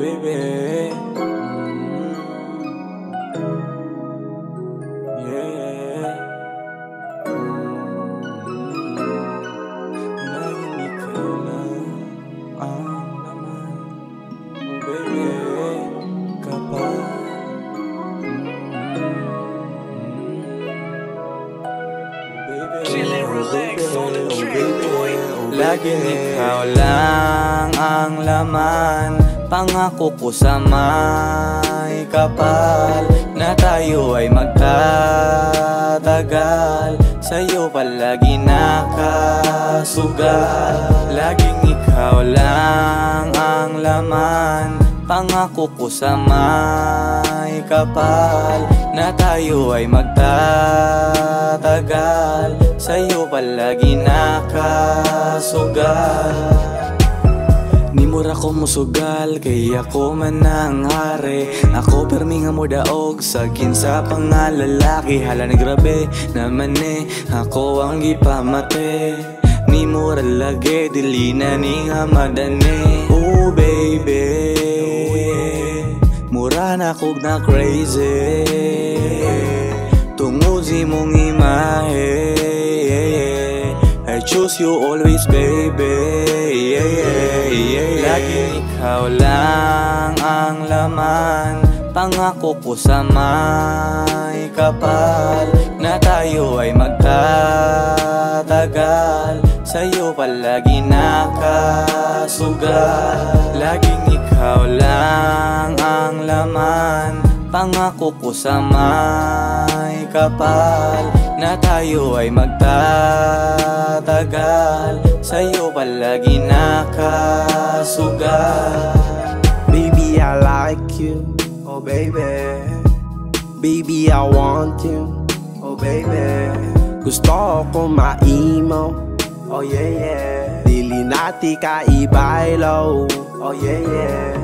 baby. Yeah. Laging ikaw lang ang laman, baby, kapal. Laging ikaw lang ang laman, pangako ko sa may kapal na tayo ay magtatagal. Sa'yo palagi nakasugal. Laging ikaw lang ang laman, pangako ko sa may kapal na tayo ay magtatagal. Sa'yo palagi nakasugal. Ni mura ko musugal, kaya ako man ang hari. Ako permi nga mo daog sa kinsa pangalalaki. Hala na grabe naman ako ang gipamate. Ni mura lagi, dili na ni nga madane. Oh baby, mura na kog na crazy tungod si mong imahe. I choose you always, baby. Laging ikaw lang ang laman, pangako ko sa may kapal na tayo ay magtatagal. Sa'yo palagi nakasugal. Laging ikaw lang ang laman, pangako ko sa may kapal na tayo ay magtatagal. Sa'yo palagi nakasugal. Baby, I like you, oh baby. Baby, I want you, oh baby. Gusto ko ma-emo, oh yeah yeah. Dili nati ka ibaylo, oh yeah yeah.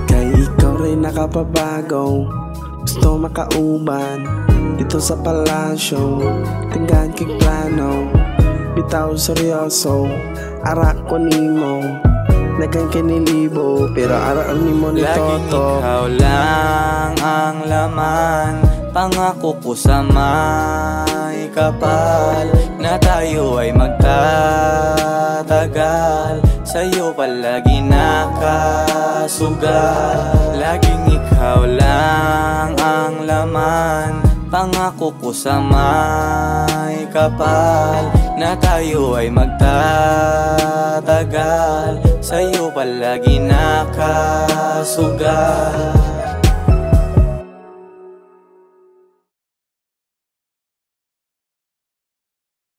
Kay ikaw rin nakapabago, gusto makauban dito sa palasyo. Tinggan kay plano, bitaw seryoso, arak ko nimo. Nagang kinilibo, pero aram nimo ni Toto. Laging ikaw lang ang laman, pangako ko sa may kapal na tayo ay magtatagal. Sa'yo palagi nakasugal. Laging ikaw lang ang laman, pangako ko sa may kapal na tayo ay magtatagal. Sa'yo palagi nakasugal.